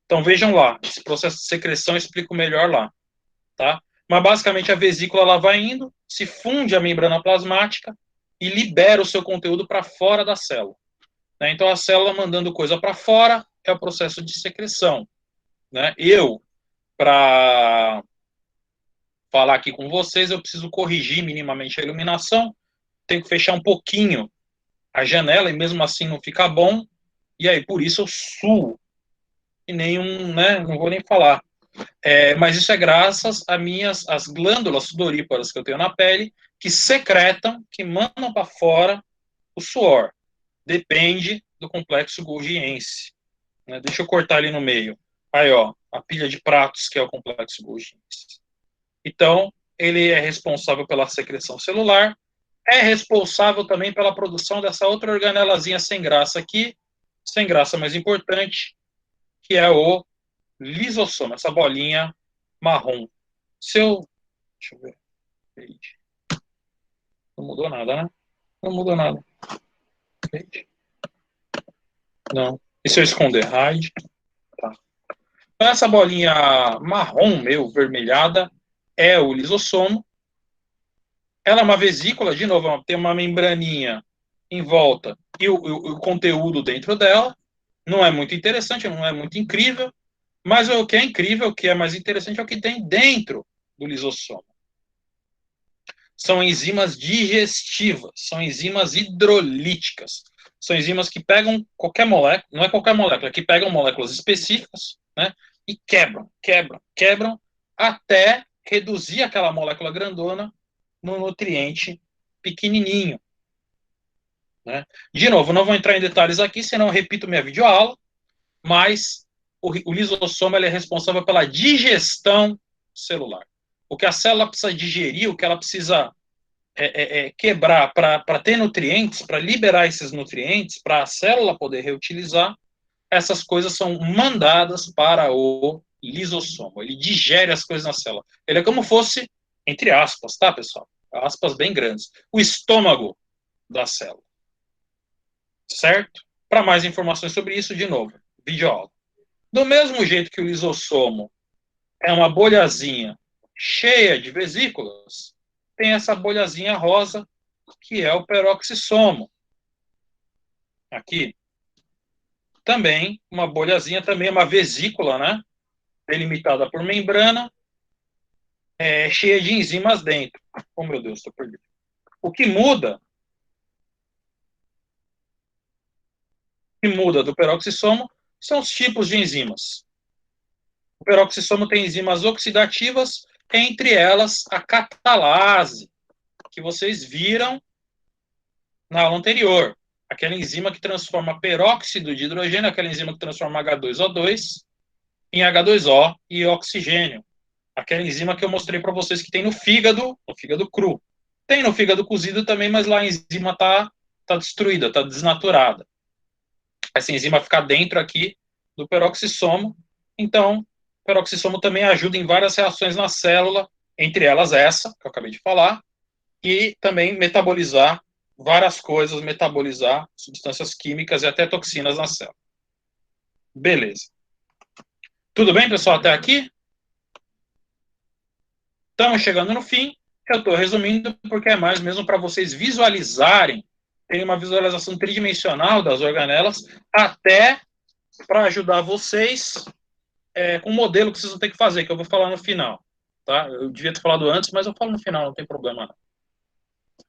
Então vejam lá, esse processo de secreção eu explico melhor lá, tá? Mas basicamente a vesícula ela vai indo, se funde a membrana plasmática e libera o seu conteúdo para fora da célula, né? Então a célula mandando coisa para fora é o processo de secreção, né? Para falar aqui com vocês, eu preciso corrigir minimamente a iluminação, tenho que fechar um pouquinho a janela e mesmo assim não fica bom, e aí por isso eu suo, e nenhum, né, não vou nem falar. Mas isso é graças às glândulas sudoríparas que eu tenho na pele, que secretam, que mandam para fora o suor. Depende do complexo golgiense, né? Deixa eu cortar ali no meio. Aí, ó, a pilha de pratos, que é o complexo golgiense. Então, ele é responsável pela secreção celular, é responsável também pela produção dessa outra organelazinha sem graça aqui, sem graça mais importante, que é o lisossomo, essa bolinha marrom. Deixa eu ver. Não mudou nada, né? Não mudou nada. Não. E se eu esconder? Hide. Tá. Então, essa bolinha marrom, vermelhada, é o lisossomo. Ela é uma vesícula, de novo, tem uma membraninha em volta e o conteúdo dentro dela. Não é muito interessante, não é muito incrível, mas o que é incrível, o que é mais interessante é o que tem dentro do lisossomo. São enzimas digestivas, são enzimas hidrolíticas, são enzimas que pegam qualquer molécula, não é qualquer molécula, que pegam moléculas específicas, né, e quebram, até reduzir aquela molécula grandona no nutriente pequenininho, né? De novo, não vou entrar em detalhes aqui, senão eu repito minha videoaula, mas o lisossomo ele é responsável pela digestão celular. O que a célula precisa digerir, o que ela precisa quebrar para ter nutrientes, para liberar esses nutrientes, para a célula poder reutilizar, essas coisas são mandadas para o lisossomo. Ele digere as coisas na célula. Ele é como fosse, entre aspas, tá, pessoal? Aspas bem grandes. O estômago da célula. Certo? Para mais informações sobre isso, de novo, videoaula. Do mesmo jeito que o lisossomo é uma bolhazinha cheia de vesículas, tem essa bolhazinha rosa, que é o peroxissomo. Aqui. Também, uma bolhazinha, também uma vesícula, né? Delimitada por membrana, cheia de enzimas dentro. Oh, meu Deus, estou perdido. O que muda do peroxissomo são os tipos de enzimas. O peroxissomo tem enzimas oxidativas, entre elas a catalase, que vocês viram na aula anterior. Aquela enzima que transforma peróxido de hidrogênio, aquela enzima que transforma H2O2 em H2O e oxigênio. Aquela enzima que eu mostrei para vocês que tem no fígado cru. Tem no fígado cozido também, mas lá a enzima está destruída, está desnaturada. Essa enzima fica dentro aqui do peroxissomo. Então, o peroxissomo também ajuda em várias reações na célula, entre elas essa, que eu acabei de falar, e também metabolizar várias coisas, metabolizar substâncias químicas e até toxinas na célula. Beleza. Tudo bem, pessoal, até aqui? Estamos chegando no fim. Eu estou resumindo porque é mais mesmo para vocês visualizarem, terem uma visualização tridimensional das organelas, até para ajudar vocês com um modelo que vocês vão ter que fazer, que eu vou falar no final. Tá? Eu devia ter falado antes, mas eu falo no final, não tem problema não.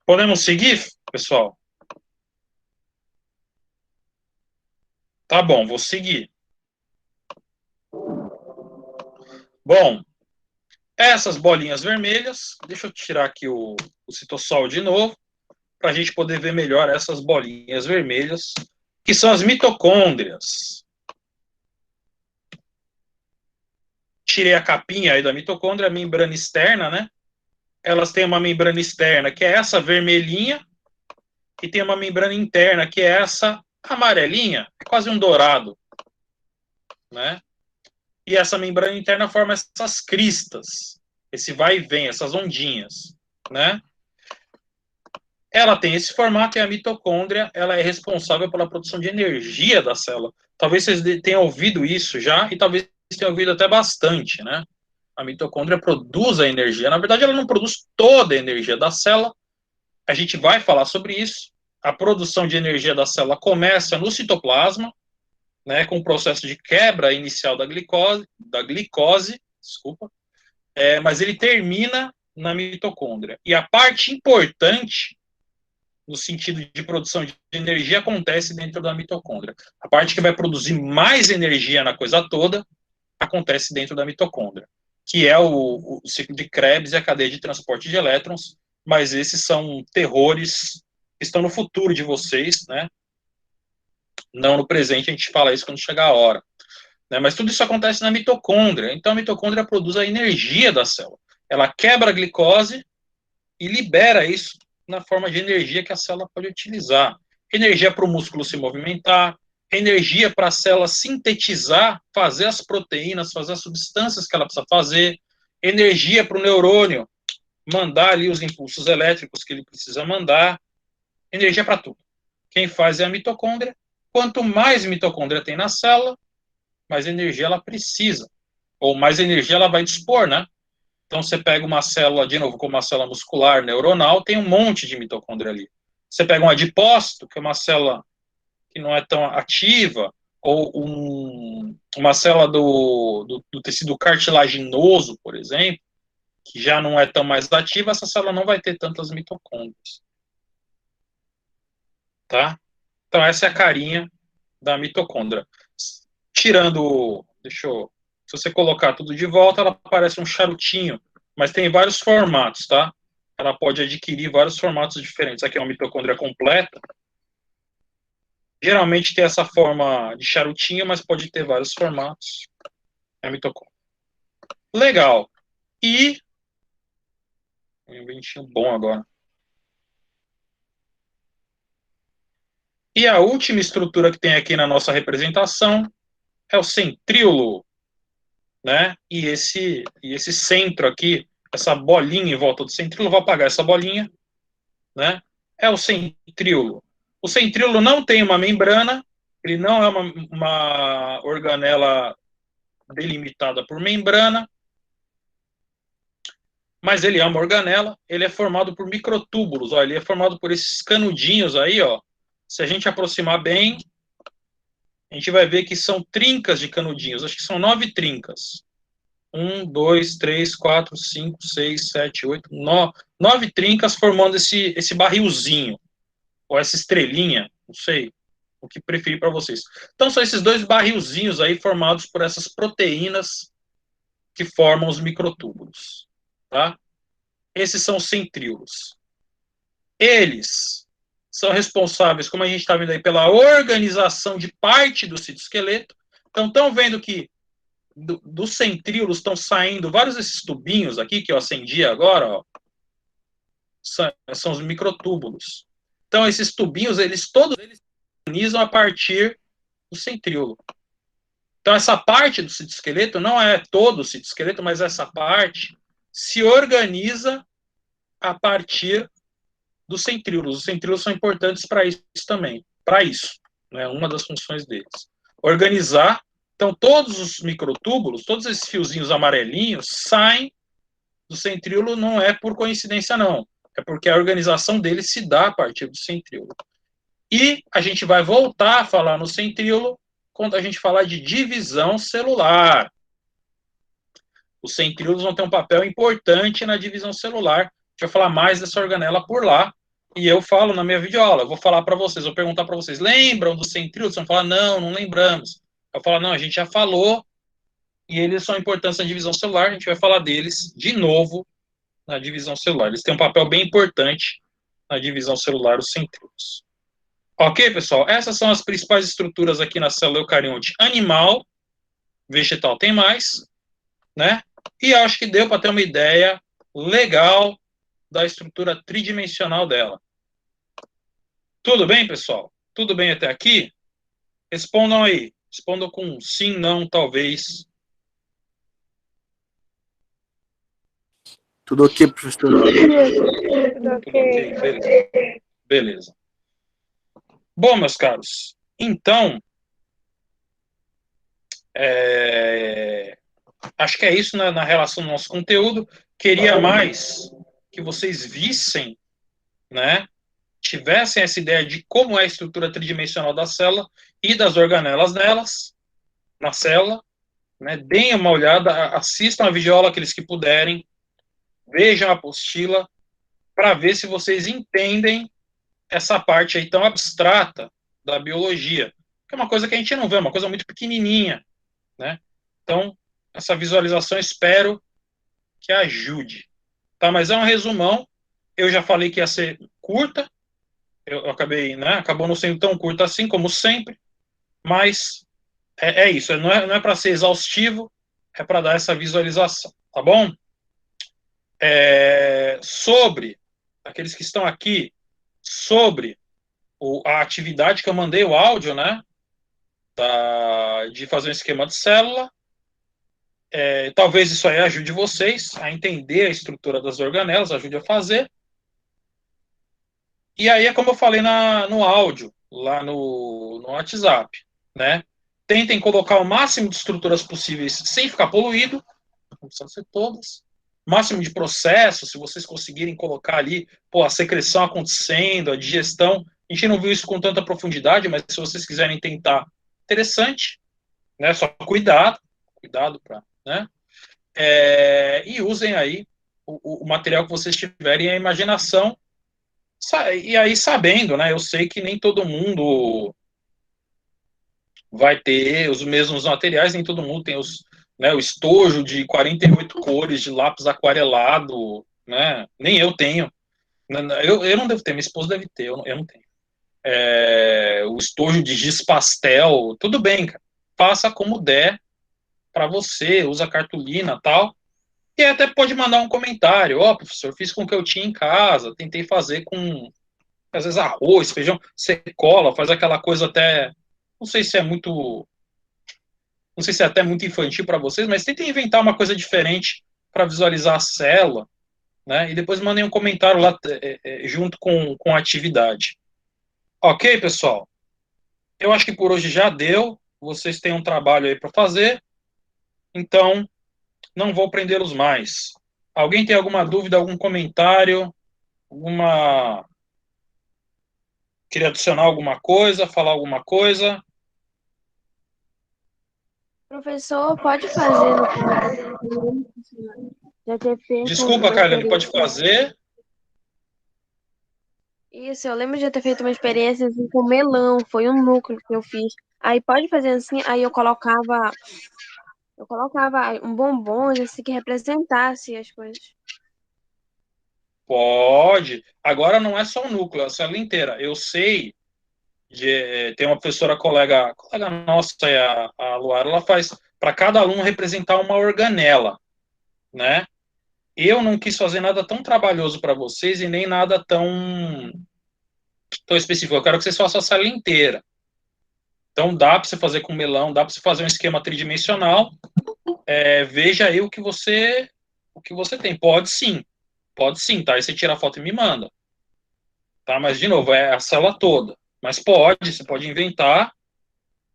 Podemos seguir, pessoal? Tá bom, vou seguir. Bom, essas bolinhas vermelhas, deixa eu tirar aqui o citossol de novo, para a gente poder ver melhor essas bolinhas vermelhas, que são as mitocôndrias. Tirei a capinha aí da mitocôndria, a membrana externa, né? Elas têm uma membrana externa, que é essa vermelhinha, e tem uma membrana interna, que é essa amarelinha, é quase um dourado, né? E essa membrana interna forma essas cristas, esse vai e vem, essas ondinhas. né? Ela tem esse formato e a mitocôndria, ela é responsável pela produção de energia da célula. Talvez vocês tenham ouvido isso já, e talvez tenham ouvido até bastante, né? A mitocôndria produz a energia. Na verdade, ela não produz toda a energia da célula. A gente vai falar sobre isso. A produção de energia da célula começa no citoplasma, né, com o processo de quebra inicial da glicose, desculpa, mas ele termina na mitocôndria. E a parte importante, no sentido de produção de energia, acontece dentro da mitocôndria. A parte que vai produzir mais energia na coisa toda acontece dentro da mitocôndria, que é o ciclo de Krebs e a cadeia de transporte de elétrons, mas esses são terrores que estão no futuro de vocês, né? Não no presente, a gente fala isso quando chegar a hora. Né? Mas tudo isso acontece na mitocôndria. Então a mitocôndria produz a energia da célula. Ela quebra a glicose e libera isso na forma de energia que a célula pode utilizar. Energia para o músculo se movimentar, energia para a célula sintetizar, fazer as proteínas, fazer as substâncias que ela precisa fazer, energia para o neurônio mandar ali os impulsos elétricos que ele precisa mandar, energia para tudo. Quem faz é a mitocôndria. Quanto mais mitocôndria tem na célula, mais energia ela precisa, ou mais energia ela vai dispor, né? Então, você pega uma célula, de novo, como uma célula muscular, neuronal, tem um monte de mitocôndria ali. Você pega um adipócito, que é uma célula que não é tão ativa, ou uma célula do tecido cartilaginoso, por exemplo, que já não é tão mais ativa, essa célula não vai ter tantas mitocôndrias. Tá? Então, essa é a carinha da mitocôndria. Tirando, se você colocar tudo de volta, ela parece um charutinho, mas tem vários formatos, tá? Ela pode adquirir vários formatos diferentes. Aqui é uma mitocôndria completa. Geralmente tem essa forma de charutinho, mas pode ter vários formatos. É a mitocôndria. Legal. E um ventinho bom agora. E a última estrutura que tem aqui na nossa representação é o centríolo, né? E esse centro aqui, essa bolinha em volta do centríolo, vou apagar essa bolinha, né? É o centríolo. O centríolo não tem uma membrana, ele não é uma organela delimitada por membrana, mas ele é uma organela, ele é formado por microtúbulos, ó, ele é formado por esses canudinhos aí, ó. Se a gente aproximar bem, a gente vai ver que são trincas de canudinhos, acho que são 9 trincas. 1, 2, 3, 4, 5, 6, 7, 8, 9 trincas formando esse barrilzinho, ou essa estrelinha, não sei o que preferir para vocês. Então, são esses dois barrilzinhos aí formados por essas proteínas que formam os microtúbulos, tá? Esses são os centríolos. Eles são responsáveis, como a gente está vendo aí, pela organização de parte do citoesqueleto. Então, estão vendo que dos centríolos estão saindo vários desses tubinhos aqui, que eu acendi agora, ó, são os microtúbulos. Então, esses tubinhos, todos eles se organizam a partir do centríolo. Então, essa parte do citoesqueleto, não é todo o citoesqueleto, mas essa parte se organiza a partir dos centríolos. Os centríolos são importantes para isso também, para isso, né, uma das funções deles. Organizar. Então, todos os microtúbulos, todos esses fiozinhos amarelinhos, saem do centríolo, não é por coincidência, não. É porque a organização deles se dá a partir do centríolo. E a gente vai voltar a falar no centríolo quando a gente falar de divisão celular. Os centríolos vão ter um papel importante na divisão celular. A gente vai falar mais dessa organela por lá. E eu falo na minha videoaula, eu vou falar para vocês, vou perguntar para vocês, lembram dos centríolos? Vocês vão falar, não, não lembramos. Eu falo, não, a gente já falou, e eles são importantes na divisão celular, a gente vai falar deles de novo na divisão celular. Eles têm um papel bem importante na divisão celular, os centríolos. Ok, pessoal? Essas são as principais estruturas aqui na célula eucarionte animal, vegetal tem mais, né? E acho que deu para ter uma ideia legal da estrutura tridimensional dela. Tudo bem, pessoal? Tudo bem até aqui? Respondam aí. Respondam com sim, não, talvez. Tudo ok, professor? Tudo Tudo ok? ok. Beleza. Beleza. Bom, meus caros, então, acho que é isso na relação do nosso conteúdo. Queria mais que vocês vissem, né, tivessem essa ideia de como é a estrutura tridimensional da célula e das organelas nelas, na célula, né, deem uma olhada, assistam a videoaula aqueles que puderem, vejam a apostila, para ver se vocês entendem essa parte aí tão abstrata da biologia, que é uma coisa que a gente não vê, uma coisa muito pequenininha, né? Então, essa visualização espero que ajude, tá? Mas é um resumão, eu já falei que ia ser curta, eu acabei, né? Acabou não sendo tão curta assim, como sempre, mas é isso, não é para ser exaustivo, é para dar essa visualização, tá bom? Sobre aqueles que estão aqui, sobre a atividade que eu mandei, o áudio, né? De fazer um esquema de célula. Talvez isso aí ajude vocês a entender a estrutura das organelas, ajude a fazer. E aí é como eu falei no áudio, lá no WhatsApp, né? Tentem colocar o máximo de estruturas possíveis sem ficar poluído, não precisam ser todas. Máximo de processos, se vocês conseguirem colocar ali, a secreção acontecendo, a digestão. A gente não viu isso com tanta profundidade, mas se vocês quiserem tentar, interessante, né? Só cuidado para, né? E usem aí o material que vocês tiverem, a imaginação, e aí sabendo, né? Eu sei que nem todo mundo vai ter os mesmos materiais, nem todo mundo tem o estojo de 48 cores de lápis aquarelado, né? Nem eu tenho. Eu não devo ter, minha esposa deve ter, eu não tenho. O estojo de giz pastel, tudo bem, cara. Faça como der para você, usa cartolina tal. E até pode mandar um comentário. Professor, fiz com o que eu tinha em casa, tentei fazer com, às vezes, arroz, feijão, você cola, faz aquela coisa até, não sei se é muito, não sei se é até muito infantil para vocês, mas tentem inventar uma coisa diferente para visualizar a célula, né? E depois mandem um comentário lá junto com a atividade. Ok, pessoal? Eu acho que por hoje já deu. Vocês têm um trabalho aí para fazer, então não vou prendê-los mais. Alguém tem alguma dúvida, algum comentário, alguma... Queria adicionar alguma coisa, falar alguma coisa? Professor, pode fazer no caso. Já ter feito Desculpa, uma Carlene, pode experiência. fazer? Isso, eu lembro de já ter feito uma experiência assim, com melão. Foi um núcleo que eu fiz. Aí pode fazer assim, aí eu colocava um bombom assim que representasse as coisas. Pode. Agora não é só o núcleo, é a célula inteira. Eu sei, tem uma professora colega nossa, a Luara, ela faz para cada aluno representar uma organela, né? Eu não quis fazer nada tão trabalhoso para vocês e nem nada tão específico. Eu quero que vocês façam a célula inteira. Então dá para você fazer com melão, dá para você fazer um esquema tridimensional. Veja aí o que você tem. Pode sim, tá? Aí você tira a foto e me manda, tá? Mas de novo, é a célula toda. Mas você pode inventar.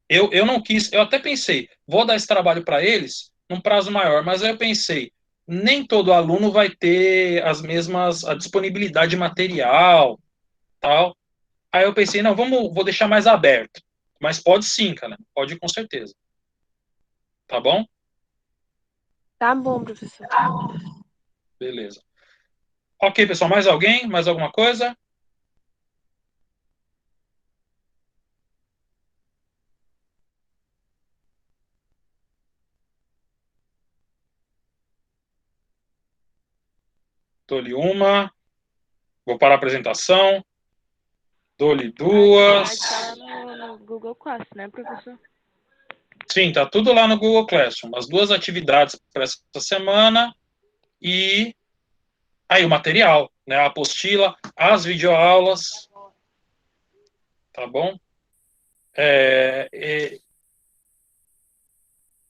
Eu não quis, eu até pensei, vou dar esse trabalho para eles num prazo maior, mas aí eu pensei, nem todo aluno vai ter a disponibilidade material, tal. Aí eu pensei, não, vou deixar mais aberto. Mas pode sim, cara, pode com certeza. Tá bom? Tá bom, professor. Beleza. Ok, pessoal, mais alguém? Mais alguma coisa? Dou-lhe uma. Vou parar a apresentação. Dou-lhe A atividade duas. está no Google Class, né, professor? Sim, tá tudo lá no Google Classroom. As duas atividades para essa semana e aí o material, né? A apostila, as videoaulas, tá bom?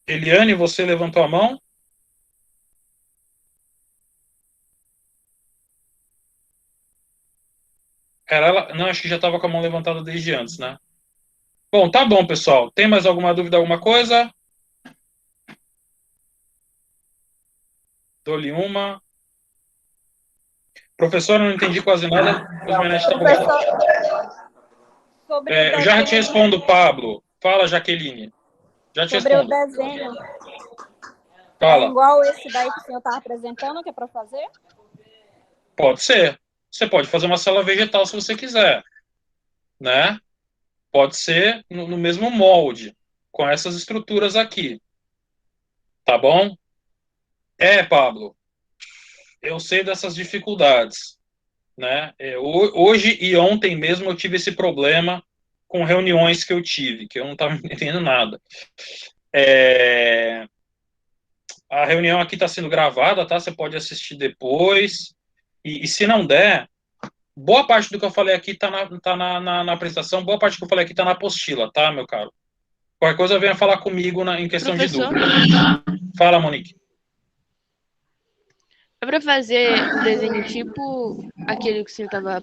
Eliane, você levantou a mão? Era ela? Não, acho que já estava com a mão levantada desde antes, né? Bom, tá bom, pessoal. Tem mais alguma dúvida, alguma coisa? Dou-lhe uma. Professor, eu não entendi quase nada. Os Menezes tá bom. Sobre o Eu já te desenho, respondo, Pablo. Fala, Jaqueline. Já te sobre o respondo. desenho, é Fala. igual esse daí que o senhor estava apresentando, que é para fazer? Pode ser. Você pode fazer uma célula vegetal se você quiser, né? Pode ser no mesmo molde, com essas estruturas aqui. Tá bom? Pablo, eu sei dessas dificuldades, né? Hoje e ontem mesmo eu tive esse problema com reuniões que eu tive, que eu não estava entendendo nada. A reunião aqui está sendo gravada, tá? Você pode assistir depois. E se não der, boa parte do que eu falei aqui está na apresentação, boa parte do que eu falei aqui está na apostila, tá, meu caro? Qualquer coisa, venha falar comigo em questão de Professor, dúvida. Fala, Monique. é para fazer um desenho tipo aquele que o senhor estava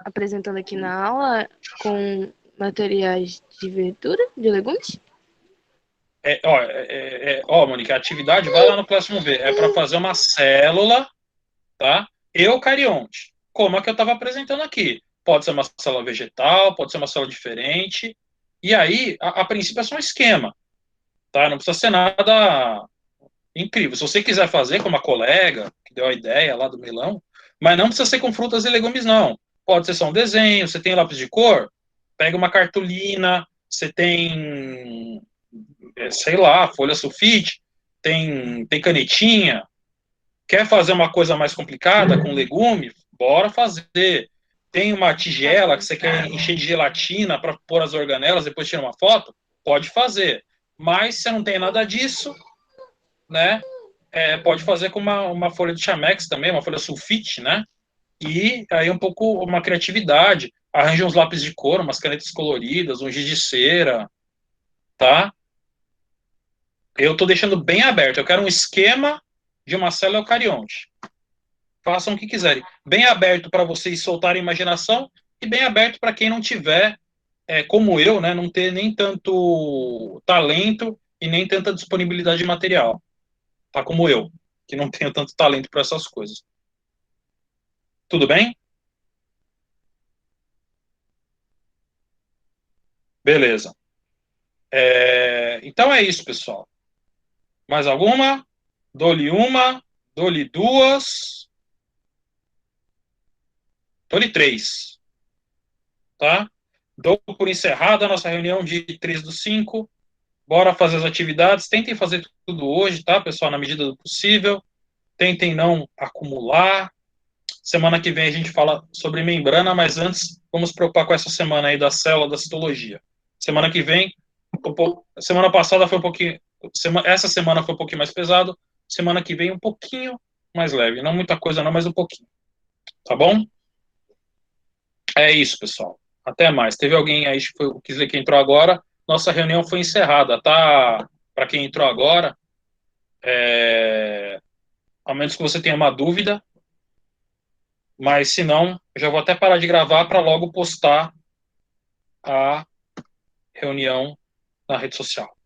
apresentando aqui na aula, com materiais de verdura, de legumes? Monique, a atividade, vai lá no próximo ver. É para fazer uma célula, tá? Eucarionte. Como a que eu estava apresentando aqui. Pode ser uma célula vegetal, pode ser uma célula diferente. E aí, a princípio, é só um esquema, tá? Não precisa ser nada incrível. Se você quiser fazer como a colega, que deu a ideia lá do melão, mas não precisa ser com frutas e legumes, não. Pode ser só um desenho, você tem lápis de cor, pega uma cartolina, você tem, sei lá, folha sulfite, tem canetinha. Quer fazer uma coisa mais complicada com legume? Bora fazer. Tem uma tigela que você quer encher de gelatina para pôr as organelas, depois tira uma foto? Pode fazer. Mas se não tem nada disso, né? Pode fazer com uma folha de chamex também, uma folha sulfite, né? E aí um pouco uma criatividade. Arranja uns lápis de cor, umas canetas coloridas, um giz de cera, tá? Eu estou deixando bem aberto. Eu quero um esquema de uma célula eucarionte. Façam o que quiserem. Bem aberto para vocês soltarem a imaginação e bem aberto para quem não tiver, como eu, né, não ter nem tanto talento e nem tanta disponibilidade de material. Tá como eu, que não tenho tanto talento para essas coisas. Tudo bem? Beleza. Então é isso, pessoal. Mais alguma? Dou-lhe uma, dou-lhe duas, dou-lhe três. Tá? Dou por encerrada a nossa reunião de 3/5. Bora fazer as atividades. Tentem fazer tudo hoje, tá, pessoal? Na medida do possível. Tentem não acumular. Semana que vem a gente fala sobre membrana, mas antes vamos preocupar com essa semana aí da célula da citologia. Semana que vem, semana passada foi um pouquinho, essa semana foi um pouquinho mais pesado, semana que vem um pouquinho mais leve, não muita coisa não, mas um pouquinho. Tá bom? É isso, pessoal. Até mais. Teve alguém aí que dizer que entrou agora. Nossa reunião foi encerrada, tá? Para quem entrou agora, a menos que você tenha uma dúvida, mas se não, eu já vou até parar de gravar para logo postar a reunião na rede social.